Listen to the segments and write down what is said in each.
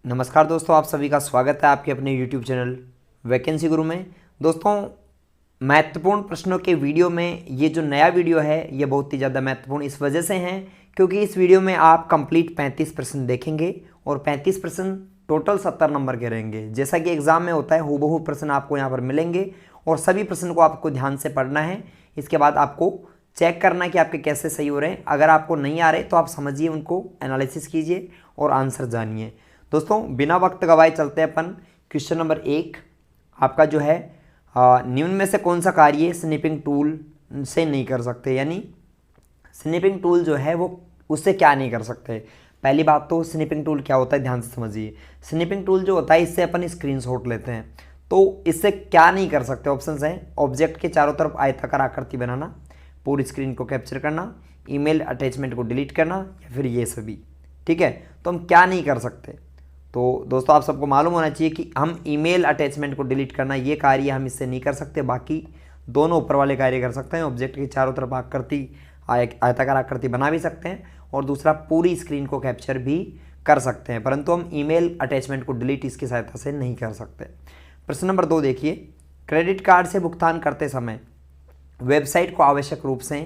नमस्कार दोस्तों, आप सभी का स्वागत है आपके अपने YouTube चैनल वैकेंसी गुरु में। दोस्तों, महत्वपूर्ण प्रश्नों के वीडियो में ये जो नया वीडियो है ये बहुत ही ज़्यादा महत्वपूर्ण इस वजह से है क्योंकि इस वीडियो में आप कंप्लीट 35 प्रश्न देखेंगे और 35 प्रश्न टोटल 70 नंबर के रहेंगे। जैसा कि एग्जाम में होता है हूबहू प्रश्न आपको यहाँ पर मिलेंगे और सभी प्रश्न को आपको ध्यान से पढ़ना है। इसके बाद आपको चेक करना है कि आपके कैसे सही हो रहे हैं। अगर आपको नहीं आ रहे तो आप समझिए, उनको एनालिसिस कीजिए और आंसर जानिए। दोस्तों, बिना वक्त गवाए चलते हैं अपन क्वेश्चन नंबर 1। आपका जो है निम्न में से कौन सा कार्य स्निपिंग टूल से नहीं कर सकते, यानी स्निपिंग टूल जो है वो उससे क्या नहीं कर सकते। पहली बात तो स्निपिंग टूल क्या होता है ध्यान से समझिए। स्निपिंग टूल जो होता है इससे अपन स्क्रीनशॉट लेते हैं, तो इससे क्या नहीं कर सकते। ऑप्शंस हैं, ऑब्जेक्ट के चारों तरफ आयताकार आकृति बनाना, पूरी स्क्रीन को कैप्चर करना, ईमेल अटैचमेंट को डिलीट करना या फिर ये सभी। ठीक है, तो हम क्या नहीं कर सकते। तो दोस्तों, आप सबको मालूम होना चाहिए कि हम ईमेल अटैचमेंट को डिलीट करना ये कार्य हम इससे नहीं कर सकते। बाकी दोनों ऊपर वाले कार्य कर सकते हैं। ऑब्जेक्ट के चारों तरफ आकृति आयताकार आकृति बना भी सकते हैं और दूसरा पूरी स्क्रीन को कैप्चर भी कर सकते हैं, परंतु हम ईमेल अटैचमेंट को डिलीट इसकी सहायता से नहीं कर सकते। प्रश्न नंबर 2 देखिए, क्रेडिट कार्ड से भुगतान करते समय वेबसाइट को आवश्यक रूप से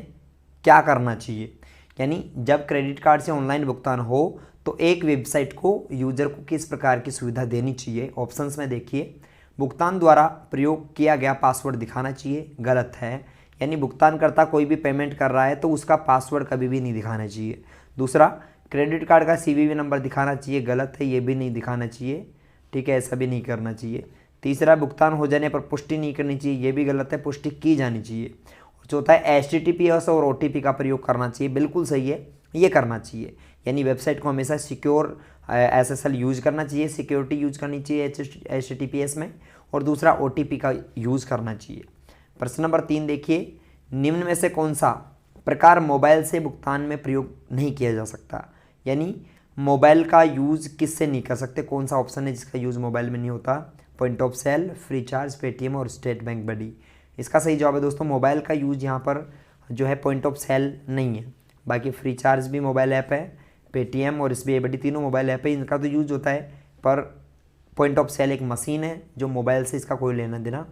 क्या करना चाहिए। यानी जब क्रेडिट कार्ड से ऑनलाइन भुगतान हो तो एक वेबसाइट को यूजर को किस प्रकार की सुविधा देनी चाहिए। ऑप्शंस में देखिए, भुगतान द्वारा प्रयोग किया गया पासवर्ड दिखाना चाहिए, गलत है। यानी भुगतानकर्ता कोई भी पेमेंट कर रहा है तो उसका पासवर्ड कभी भी नहीं दिखाना चाहिए। दूसरा, क्रेडिट कार्ड का CVV नंबर दिखाना चाहिए, गलत है, ये भी नहीं दिखाना चाहिए। ठीक है, ऐसा भी नहीं करना चाहिए। तीसरा, भुगतान हो जाने पर पुष्टि नहीं करनी चाहिए, ये भी गलत है, पुष्टि की जानी चाहिए। और चौथा है, HTTPS और OTP का प्रयोग करना चाहिए, बिल्कुल सही है, ये करना चाहिए। यानी वेबसाइट को हमेशा सिक्योर SSL यूज करना चाहिए, सिक्योरिटी यूज करनी चाहिए HTTPS में, और दूसरा OTP का यूज़ करना चाहिए। प्रश्न नंबर 3 देखिए, निम्न में से कौन सा प्रकार मोबाइल से भुगतान में प्रयोग नहीं किया जा सकता। यानी मोबाइल का यूज़ किससे नहीं कर सकते, कौन सा ऑप्शन है जिसका यूज़ मोबाइल में नहीं होता। Point of sale, free charge, Paytm और स्टेट बैंक बडी। इसका सही जवाब है दोस्तों, मोबाइल का यूज़ यहाँ पर जो है पॉइंट ऑफ सेल नहीं है। बाकी फ्री चार्ज भी मोबाइल ऐप है, पेटीएम और SBI बडी तीनों मोबाइल ऐप है, इनका तो यूज होता है। पर पॉइंट ऑफ सेल एक मशीन है जो मोबाइल से इसका कोई लेना देना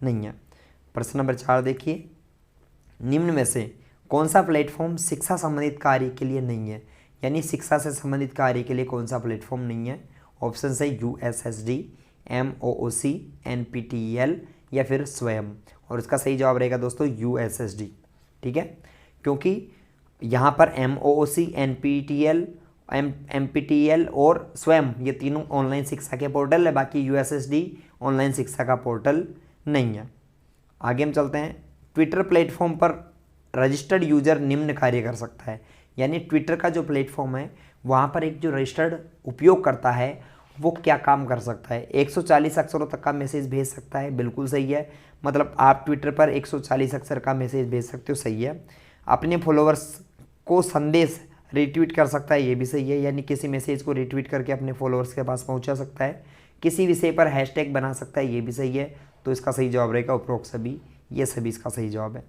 नहीं है। प्रश्न नंबर 4 देखिए, निम्न में से कौन सा प्लेटफॉर्म शिक्षा संबंधित कार्य के लिए नहीं है। यानी शिक्षा से संबंधित कार्य के लिए कौन सा प्लेटफॉर्म नहीं है। ऑप्शन है USSD, MOOC, NPTEL या फिर स्वयं। और इसका सही जवाब रहेगा दोस्तों USSD। ठीक है, क्योंकि यहाँ पर MOOC, NPTEL और स्वयं ये तीनों ऑनलाइन शिक्षा के पोर्टल है, बाकी USSD ऑनलाइन शिक्षा का पोर्टल नहीं है। आगे हम चलते हैं, ट्विटर प्लेटफॉर्म पर रजिस्टर्ड यूजर निम्न कार्य कर सकता है। यानी ट्विटर का जो प्लेटफॉर्म है वहाँ पर एक जो रजिस्टर्ड उपयोग करता है वो क्या काम कर सकता है। 140 अक्षरों तक का मैसेज भेज सकता है, बिल्कुल सही है। मतलब आप ट्विटर पर 140 अक्षर का मैसेज भेज सकते हो, सही है। अपने फॉलोअर्स को संदेश रिट्वीट कर सकता है, ये भी सही है। यानी किसी मैसेज को रिट्वीट करके अपने फॉलोअर्स के पास पहुंचा सकता है। किसी विषय पर हैशटैग बना सकता है, ये भी सही है। तो इसका सही जवाब रहेगा उपरोक्त सभी, ये सभी इसका सही जवाब है।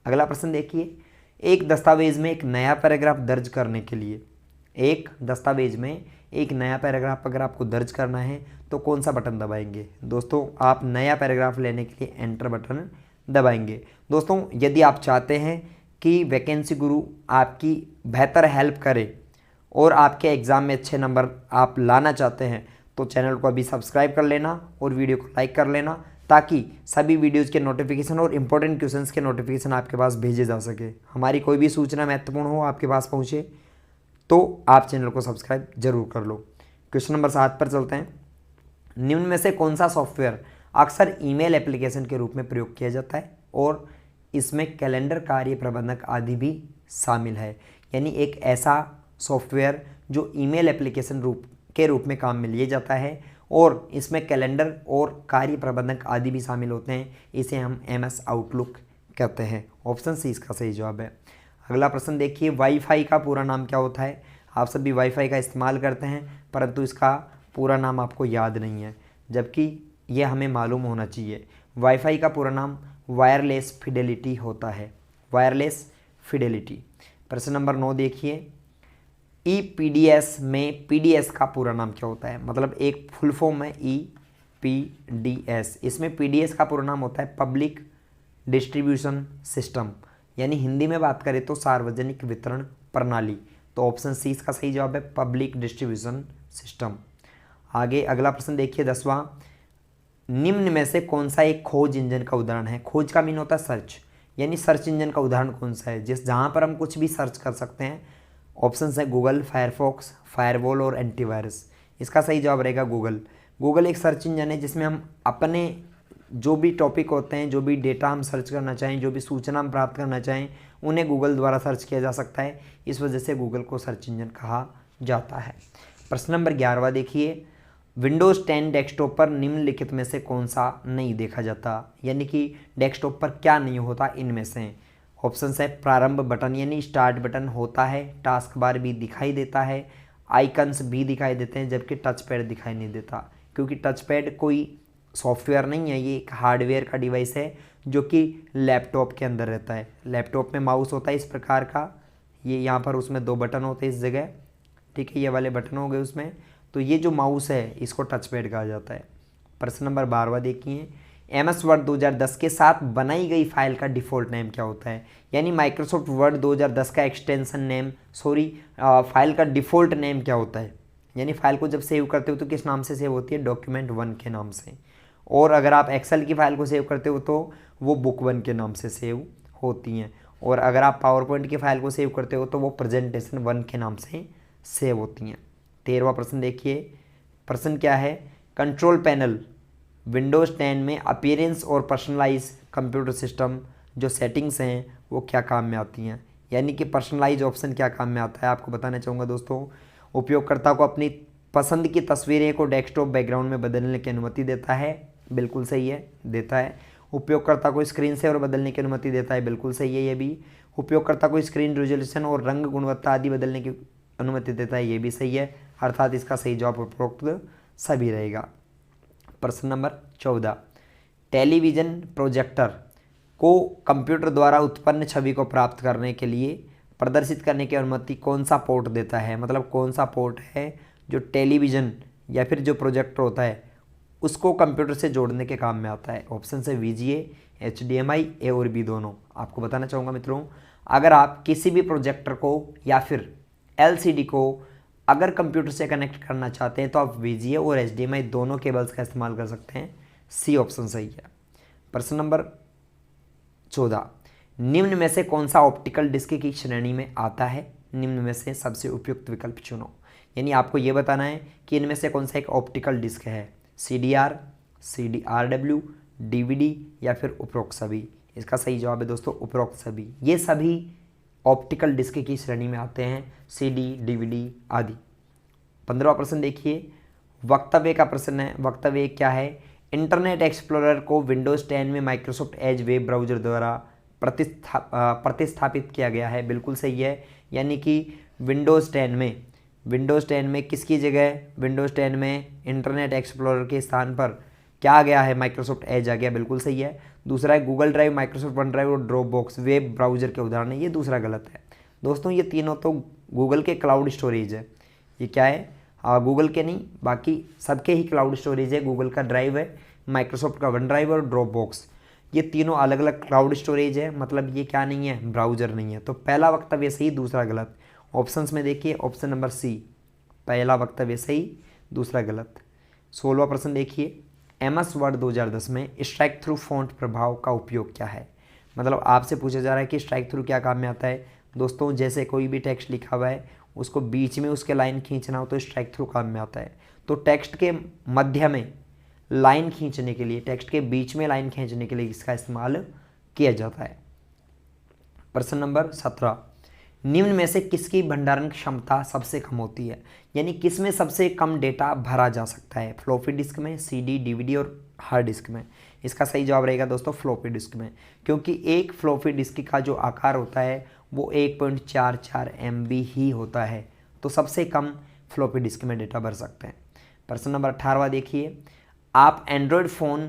अगला प्रश्न देखिए, एक दस्तावेज में एक नया पैराग्राफ दर्ज करने के लिए, एक दस्तावेज में एक नया पैराग्राफ अगर आपको दर्ज करना है तो कौन सा बटन दबाएंगे। दोस्तों, आप नया पैराग्राफ लेने के लिए एंटर बटन दबाएंगे। दोस्तों, यदि आप चाहते हैं कि वैकेंसी गुरु आपकी बेहतर हेल्प करे और आपके एग्ज़ाम में अच्छे नंबर आप लाना चाहते हैं तो चैनल को अभी सब्सक्राइब कर लेना और वीडियो को लाइक कर लेना, ताकि सभी वीडियोज़ के नोटिफिकेशन और इम्पोर्टेंट क्वेश्चंस के नोटिफिकेशन आपके पास भेजे जा सके। हमारी कोई भी सूचना महत्वपूर्ण हो आपके पास पहुँचे तो आप चैनल को सब्सक्राइब जरूर कर लो। क्वेश्चन नंबर 7 पर चलते हैं, निम्न में से कौन सा सॉफ्टवेयर अक्सर ईमेल एप्लीकेशन के रूप में प्रयोग किया जाता है और इसमें कैलेंडर, कार्य प्रबंधक आदि भी शामिल है। यानी एक ऐसा सॉफ्टवेयर जो ईमेल एप्लीकेशन के रूप में काम में लिया जाता है और इसमें कैलेंडर और कार्य प्रबंधक आदि भी शामिल होते हैं, इसे हम MS आउटलुक कहते हैं। ऑप्शन सी इसका सही जवाब है। अगला प्रश्न देखिए, वाईफाई का पूरा नाम क्या होता है। आप सभी वाईफाई का इस्तेमाल करते हैं परंतु इसका पूरा नाम आपको याद नहीं है, जबकि यह हमें मालूम होना चाहिए। वाईफाई का पूरा नाम वायरलेस फिडेलिटी होता है, वायरलेस फिडेलिटी। प्रश्न नंबर 9 देखिए, EPDS में PDS का पूरा नाम क्या होता है? मतलब एक फुल फॉर्म है EPDS, इसमें PDS का पूरा नाम होता है पब्लिक डिस्ट्रीब्यूशन सिस्टम, यानी हिंदी में बात करें तो सार्वजनिक वितरण प्रणाली। तो ऑप्शन सी इसका सही जवाब है, पब्लिक डिस्ट्रीब्यूशन सिस्टम। आगे अगला प्रश्न देखिए 10वां, निम्न में से कौन सा एक खोज इंजन का उदाहरण है? खोज का मीन होता है सर्च, यानी सर्च इंजन का उदाहरण कौन सा है जहां पर हम कुछ भी सर्च कर सकते हैं? ऑप्शन है गूगल, फायरफॉक्स, फायरवॉल और एंटीवायरस। इसका सही जवाब रहेगा गूगल। गूगल एक सर्च इंजन है जिसमें हम अपने जो भी टॉपिक होते हैं, जो भी डेटा हम सर्च करना चाहें, जो भी सूचना हम प्राप्त करना चाहें, उन्हें गूगल द्वारा सर्च किया जा सकता है। इस वजह से गूगल को सर्च इंजन कहा जाता है। प्रश्न नंबर 11वां देखिए, विंडोज़ 10 डेस्कटॉप पर निम्नलिखित में से कौन सा नहीं देखा जाता? यानी कि डेस्कटॉप पर क्या नहीं होता इनमें से? ऑप्शन है प्रारंभ बटन यानी स्टार्ट बटन होता है, टास्क बार भी दिखाई देता है, आइकन्स भी दिखाई देते हैं, जबकि टच पैड दिखाई नहीं देता, क्योंकि टच पैड कोई सॉफ्टवेयर नहीं है, ये एक हार्डवेयर का डिवाइस है जो कि लैपटॉप के अंदर रहता है। लैपटॉप में माउस होता है इस प्रकार का, ये यहाँ पर उसमें 2 बटन होते हैं इस जगह, ठीक है, ये वाले बटन हो गए उसमें। तो ये जो माउस है इसको टच पैड कहा जाता है। प्रश्न नंबर 12वां देखिए, MS वर्ड 2010 के साथ बनाई गई फाइल का डिफ़ॉल्ट नेम क्या होता है? यानी माइक्रोसॉफ्ट वर्ड 2010 का एक्सटेंशन नेम, फाइल का डिफ़ॉल्ट नेम क्या होता है? यानी फाइल को जब सेव करते हो तो किस नाम से सेव होती है? डॉक्यूमेंट 1 के नाम से। और अगर आप एक्सेल की फाइल को सेव करते हो तो वो बुक 1 के नाम से सेव होती हैं। और अगर आप पावर पॉइंट की फाइल को सेव करते हो तो वो प्रेजेंटेशन 1 के नाम से सेव होती हैं। 13वां प्रश्न देखिए, प्रश्न क्या है? कंट्रोल पैनल विंडोज़ 10 में अपीयरेंस और पर्सनलाइज कंप्यूटर सिस्टम जो सेटिंग्स हैं वो क्या काम में आती हैं? यानी कि पर्सनलाइज ऑप्शन क्या काम में आता है आपको बताना चाहूँगा दोस्तों। उपयोगकर्ता को अपनी पसंद की तस्वीरें को डेस्कटॉप बैकग्राउंड में बदलने की अनुमति देता है, बिल्कुल सही है, देता है। उपयोगकर्ता को स्क्रीन सेवर बदलने की अनुमति देता है, बिल्कुल सही है ये भी। उपयोगकर्ता को स्क्रीन रेजोल्यूशन और रंग गुणवत्ता आदि बदलने की अनुमति देता है, ये भी सही है। अर्थात इसका सही जवाब उपरोक्त सभी रहेगा। प्रश्न नंबर 14, टेलीविज़न प्रोजेक्टर को कंप्यूटर द्वारा उत्पन्न छवि को प्राप्त करने के लिए प्रदर्शित करने की अनुमति कौन सा पोर्ट देता है? मतलब कौन सा पोर्ट है जो टेलीविज़न या फिर जो प्रोजेक्टर होता है उसको कंप्यूटर से जोड़ने के काम में आता है? ऑप्शन है VGA, HDMI, A और B दोनों। आपको बताना चाहूँगा मित्रों, अगर आप किसी भी प्रोजेक्टर को या फिर LCD को अगर कंप्यूटर से कनेक्ट करना चाहते हैं तो आप VGA और HDMI दोनों केबल्स का इस्तेमाल कर सकते हैं। C ऑप्शन सही है। प्रश्न नंबर 14, निम्न में से कौन सा ऑप्टिकल डिस्क की श्रेणी में आता है? निम्न में से सबसे उपयुक्त विकल्प चुनो। यानी आपको ये बताना है कि इनमें से कौन सा एक ऑप्टिकल डिस्क है? CDR, CDRW, DVD या फिर उपरोक्त सभी? इसका सही जवाब है दोस्तों उपरोक्त सभी। ये सभी ऑप्टिकल डिस्क की श्रेणी में आते हैं, CD, DVD आदि। 15वां प्रश्न देखिए, वक्तव्य का प्रश्न है। वक्तव्य क्या है? इंटरनेट एक्सप्लोरर को विंडोज़ 10 में माइक्रोसॉफ्ट एज वेब ब्राउज़र द्वारा प्रतिस्थापित किया गया है, बिल्कुल सही है। यानी कि विंडोज़ 10 में किसकी जगह? विंडोज़ 10 में इंटरनेट एक्सप्लोरर के स्थान पर क्या आ गया है? माइक्रोसॉफ्ट एज आ गया, बिल्कुल सही है। दूसरा है Google drive, Microsoft one drive और ड्रॉप बॉक्स वेब ब्राउज़र के उदाहरण है, ये दूसरा गलत है दोस्तों। ये तीनों तो गूगल के क्लाउड स्टोरेज है। ये क्या है? गूगल के नहीं, बाकी सबके ही क्लाउड स्टोरेज है। गूगल का ड्राइव है, माइक्रोसॉफ्ट का वन ड्राइव और ड्रॉप बॉक्स, ये तीनों अलग अलग क्लाउड स्टोरेज है, मतलब ये क्या नहीं है? ब्राउज़र नहीं है। तो पहला वक्तव्य सही, दूसरा गलत। ऑप्शंस में देखिए, ऑप्शन नंबर C, पहला वक्तव्य सही, दूसरा गलत। 16वां प्रश्न देखिए, MS वर्ड 2010 में स्ट्राइक थ्रू फॉन्ट प्रभाव का उपयोग क्या है? मतलब आपसे पूछा जा रहा है कि स्ट्राइक थ्रू क्या काम में आता है? दोस्तों जैसे कोई भी टेक्स्ट लिखा हुआ है उसको बीच में उसके लाइन खींचना हो तो स्ट्राइक थ्रू काम में आता है। तो टेक्स्ट के मध्य में लाइन खींचने के लिए, टेक्स्ट के बीच में लाइन खींचने के लिए इसका इस्तेमाल किया जाता है। प्रश्न नंबर 17, निम्न में से किसकी भंडारण क्षमता सबसे कम होती है? यानी किस में सबसे कम डेटा भरा जा सकता है? फ्लॉपी डिस्क में, CD, DVD और हार्ड डिस्क में? इसका सही जवाब रहेगा दोस्तों फ्लॉपी डिस्क में, क्योंकि एक फ्लॉपी डिस्क का जो आकार होता है वो 1.44 MB ही होता है। तो सबसे कम फ्लॉपी डिस्क में डेटा भर सकते हैं। प्रश्न नंबर 18वां देखिए, आप एंड्रॉयड फ़ोन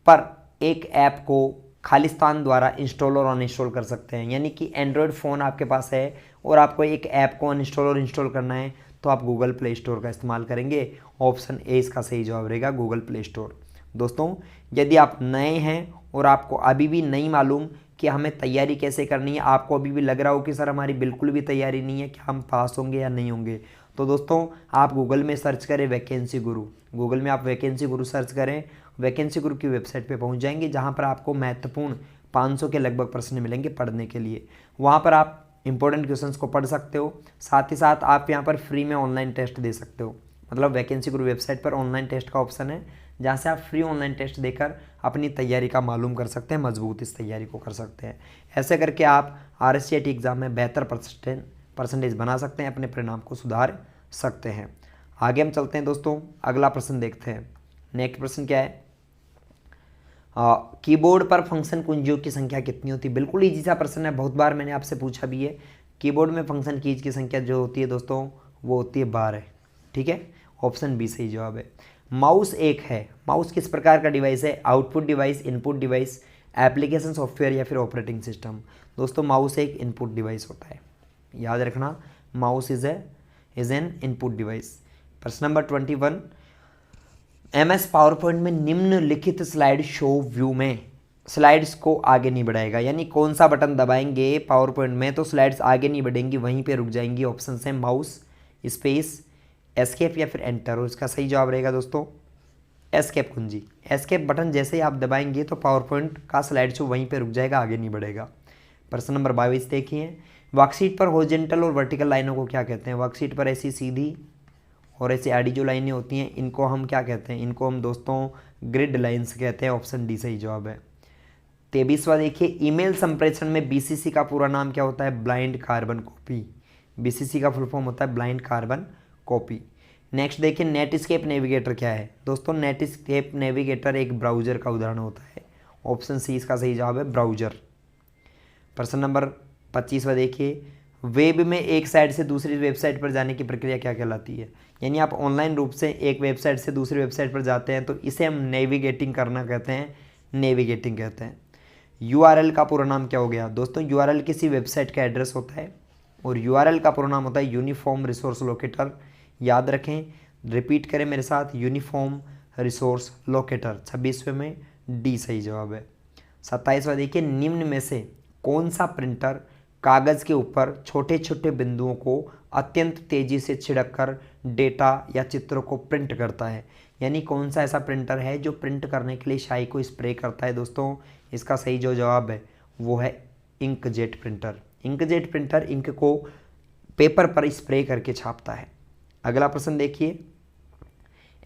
पर एक ऐप को खालिस्तान द्वारा इंस्टॉल और अनइंस्टॉल कर सकते हैं। यानी कि एंड्रॉयड फ़ोन आपके पास है और आपको एक ऐप को अनइंस्टॉल और इंस्टॉल करना है तो आप गूगल प्ले स्टोर का इस्तेमाल करेंगे। ऑप्शन ए इसका सही जवाब रहेगा, गूगल प्ले स्टोर। दोस्तों यदि आप नए हैं और आपको अभी भी नहीं मालूम कि हमें तैयारी कैसे करनी है, आपको अभी भी लग रहा हो कि सर हमारी बिल्कुल भी तैयारी नहीं है, कि हम पास होंगे या नहीं होंगे, तो दोस्तों आप गूगल में सर्च करें वैकेंसी गुरु। गूगल में आप वैकेंसी गुरु सर्च करें, वैकेंसी गुरु की वेबसाइट पे पहुंच जाएंगे, जहां पर आपको महत्वपूर्ण 500 के लगभग प्रश्न मिलेंगे पढ़ने के लिए। वहां पर आप इंपॉर्टेंट क्वेश्चंस को पढ़ सकते हो, साथ ही साथ आप यहाँ पर फ्री में ऑनलाइन टेस्ट दे सकते हो। मतलब वैकेंसी गुरु वेबसाइट पर ऑनलाइन टेस्ट का ऑप्शन है, जहाँ से आप फ्री ऑनलाइन टेस्ट देकर अपनी तैयारी का मालूम कर सकते हैं, मजबूत इस तैयारी को कर सकते हैं। ऐसे करके आप RSCIT एग्ज़ाम में बेहतर परसेंटेज बना सकते हैं, अपने परिणाम को सुधार सकते हैं। आगे हम चलते हैं दोस्तों, अगला प्रश्न देखते हैं। नेक्स्ट प्रश्न क्या है, कीबोर्ड पर फंक्शन कुंजियों की संख्या कितनी होती है। बिल्कुल इजी सा प्रश्न है, बहुत बार मैंने आपसे पूछा भी है। कीबोर्ड में फंक्शन कीज की संख्या जो होती है दोस्तों वो होती है 12। ठीक है, ऑप्शन बी सही जवाब है। माउस एक है, माउस किस प्रकार का डिवाइस है, output device, input device, application software या फिर ऑपरेटिंग सिस्टम। दोस्तों माउस एक इनपुट डिवाइस होता है, याद रखना, mouse is an input device. प्रश्न नंबर 21, MS पावर पॉइंट में निम्नलिखित स्लाइड शो व्यू में स्लाइड्स को आगे नहीं बढ़ाएगा। यानी कौन सा बटन दबाएंगे पावर पॉइंट में तो स्लाइड्स आगे नहीं बढ़ेंगी, वहीं पे रुक जाएंगी। ऑप्शन है माउस, स्पेस, एस्केप या फिर एंटर। और इसका सही जवाब रहेगा दोस्तों एस्केप कुंजी। एस्केप बटन जैसे ही आप दबाएंगे तो पावर पॉइंट का स्लाइड शो वहीं पे रुक जाएगा, आगे नहीं बढ़ेगा। प्रश्न नंबर 22 देखिए, वर्कशीट पर हॉरिजॉन्टल और वर्टिकल लाइनों को क्या कहते हैं। वर्कशीट पर ऐसी सीधी और ऐसी आड़ी जो लाइनें होती हैं इनको हम क्या कहते हैं, इनको हम दोस्तों ग्रिड लाइन्स कहते हैं। ऑप्शन डी सही जवाब है। 23वां देखिए, ईमेल संप्रेषण में BCC का पूरा नाम क्या होता है, ब्लाइंड कार्बन कॉपी। BCC का फुल फॉर्म होता है ब्लाइंड कार्बन कॉपी। नेक्स्ट देखिए, नेटस्केप नेविगेटर क्या है। दोस्तों नेटस्केप नेविगेटर एक ब्राउजर का उदाहरण होता है। ऑप्शन सी इसका सही जवाब है, ब्राउजर। प्रश्न नंबर 25वां देखिए, वेब में एक साइट से दूसरी वेबसाइट पर जाने की प्रक्रिया क्या कहलाती है। यानी आप ऑनलाइन रूप से एक वेबसाइट से दूसरी वेबसाइट पर जाते हैं तो इसे हम नेविगेटिंग करना कहते हैं, नेविगेटिंग कहते हैं। URL का पूरा नाम क्या हो गया। दोस्तों URL किसी वेबसाइट का एड्रेस होता है और URL का पूरा नाम होता है यूनिफॉर्म रिसोर्स लोकेटर। याद रखें, रिपीट करें मेरे साथ, यूनिफॉर्म रिसोर्स लोकेटर। 26वें में डी सही जवाब है। 27वां देखिए, निम्न में से कौन सा प्रिंटर कागज़ के ऊपर छोटे छोटे बिंदुओं को अत्यंत तेज़ी से छिड़ककर डेटा या चित्रों को प्रिंट करता है। यानी कौन सा ऐसा प्रिंटर है जो प्रिंट करने के लिए स्याही को स्प्रे करता है। दोस्तों इसका सही जो जवाब है वो है inkjet printer. Inkjet printer ink को पेपर पर स्प्रे करके छापता है। अगला प्रश्न देखिए,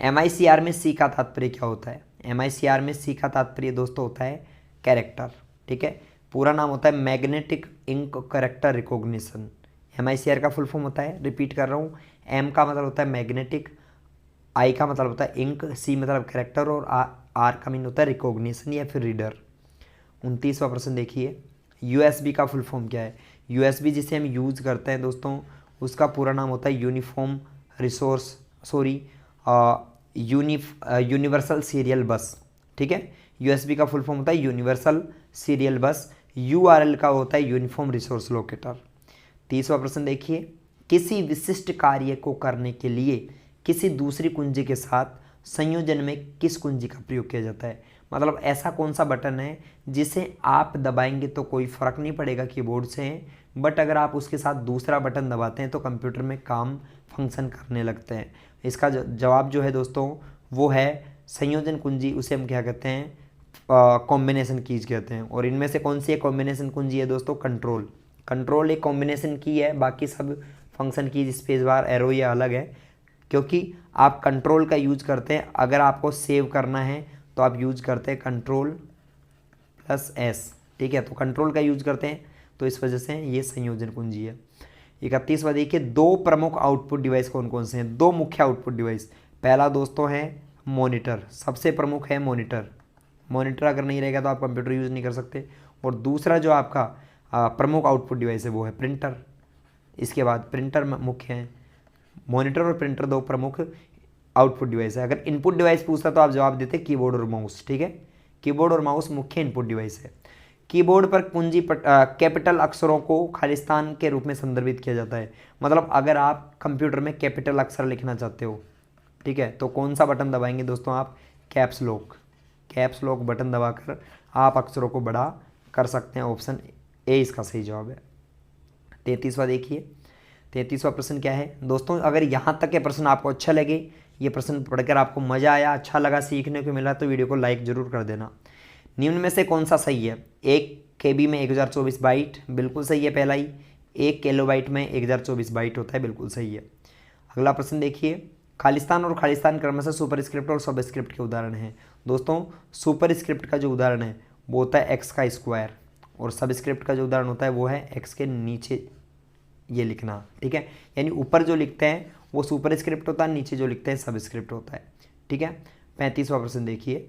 MICR में सी का तात्पर्य क्या होता है। MICR में सी का तात्पर्य दोस्तों होता है कैरेक्टर। ठीक है, पूरा नाम होता है magnetic ink character recognition. MICR का फुल फॉर्म होता है, रिपीट कर रहा हूँ, M का मतलब होता है मैग्नेटिक, I का मतलब होता है इंक, C मतलब कैरेक्टर और R का मीन होता है रिकॉग्निशन या फिर रीडर। 29वां प्रश्न देखिए, USB का फुल फॉर्म क्या है। USB जिसे हम यूज़ करते हैं दोस्तों उसका पूरा नाम होता है यूनिफॉर्म रिसोर्स यूनिवर्सल सीरियल बस। ठीक है, USB का फुल फॉर्म होता है यूनिवर्सल सीरियल बस। URL का होता है यूनिफॉर्म रिसोर्स लोकेटर। 30वां प्रश्न देखिए, किसी विशिष्ट कार्य को करने के लिए किसी दूसरी कुंजी के साथ संयोजन में किस कुंजी का प्रयोग किया जाता है। मतलब ऐसा कौन सा बटन है जिसे आप दबाएंगे तो कोई फ़र्क नहीं पड़ेगा कीबोर्ड से, बट अगर आप उसके साथ दूसरा बटन दबाते हैं तो कंप्यूटर में काम फंक्शन करने लगते हैं। इसका जवाब जो है दोस्तों वो है संयोजन कुंजी, उसे हम क्या कहते हैं, कॉम्बिनेशन कीज कहते हैं। और इनमें से कौन सी एक कॉम्बिनेशन कुंजी है दोस्तों, कंट्रोल। कंट्रोल एक कॉम्बिनेशन की है, बाकी सब function keys space bar arrow ये अलग है, क्योंकि आप कंट्रोल का यूज करते हैं। अगर आपको सेव करना है तो आप यूज करते हैं Ctrl+S। ठीक है, तो कंट्रोल का यूज करते हैं, तो इस वजह से ये संयोजन कुंजी है। 31वां देखिए, दो प्रमुख आउटपुट डिवाइस कौन कौन से हैं। दो मुख्य आउटपुट डिवाइस, पहला दोस्तों है मॉनिटर, सबसे प्रमुख है मॉनिटर। मॉनिटर अगर नहीं रहेगा तो आप कंप्यूटर यूज़ नहीं कर सकते। और दूसरा जो आपका प्रमुख आउटपुट डिवाइस है वो है प्रिंटर। इसके बाद प्रिंटर मुख्य है, मॉनिटर और प्रिंटर दो प्रमुख आउटपुट डिवाइस है। अगर इनपुट डिवाइस पूछता तो आप जवाब देते कीबोर्ड और माउस। ठीक है, कीबोर्ड और माउस मुख्य इनपुट डिवाइस है। कीबोर्ड पर कुंजी कैपिटल अक्षरों को खालिस्तान के रूप में संदर्भित किया जाता है। मतलब अगर आप कंप्यूटर में कैपिटल अक्षर लिखना चाहते हो, ठीक है, तो कौन सा बटन दबाएंगे दोस्तों आप? कैप्स लॉक बटन दबाकर आप अक्षरों को बड़ा कर सकते हैं। ऑप्शन ए इसका सही जवाब है। 33वां देखिए, 33वां प्रश्न क्या है दोस्तों? अगर यहाँ तक के प्रश्न आपको अच्छा लगे, ये प्रश्न पढ़कर आपको मज़ा आया, अच्छा लगा, सीखने को मिला, तो वीडियो को लाइक जरूर कर देना। निम्न में से कौन सा सही है? 1 KB में 1024 बाइट, बिल्कुल सही है पहला ही। 1 किलोबाइट में 1024 बाइट होता है, बिल्कुल सही है। अगला प्रश्न देखिए, खालिस्तान और खालिस्तान क्रमशः सुपरस्क्रिप्ट और सबस्क्रिप्ट के उदाहरण हैं। दोस्तों सुपरस्क्रिप्ट का जो उदाहरण है वो होता है x का स्क्वायर, और सबस्क्रिप्ट का जो उदाहरण होता है वो है x के नीचे ये लिखना, ठीक है। यानी ऊपर जो लिखते हैं वो सुपरस्क्रिप्ट होता है, नीचे जो लिखते हैं सबस्क्रिप्ट होता है, ठीक है। 35वां प्रश्न देखिए,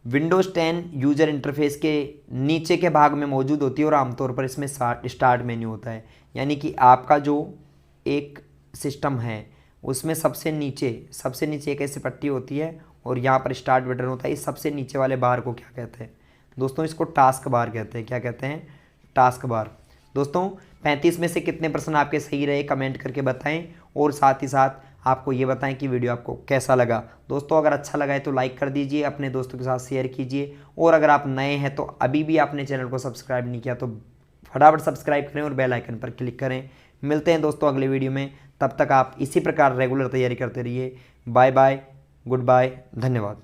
विंडोज 10 यूजर इंटरफेस के नीचे के भाग में मौजूद होती है और आमतौर पर इसमें स्टार्ट मेन्यू होता है। यानी कि आपका जो एक सिस्टम है उसमें सबसे नीचे एक ऐसी पट्टी होती है और यहाँ पर स्टार्ट बटन होता है। इस सबसे नीचे वाले बार को क्या कहते हैं दोस्तों? इसको टास्क बार कहते हैं। क्या कहते हैं? Task bar. दोस्तों 35 में से कितने प्रश्न आपके सही रहे कमेंट करके बताएं, और साथ ही साथ आपको ये बताएं कि वीडियो आपको कैसा लगा। दोस्तों अगर अच्छा लगा है तो लाइक कर दीजिए, अपने दोस्तों के साथ शेयर कीजिए, और अगर आप नए हैं तो अभी भी आपने चैनल को सब्सक्राइब नहीं किया तो फटाफट सब्सक्राइब करें और बेल आइकन पर क्लिक करें। मिलते हैं दोस्तों अगले वीडियो में, तब तक आप इसी प्रकार रेगुलर तैयारी करते रहिए। बाय बाय, गुड बाय, धन्यवाद।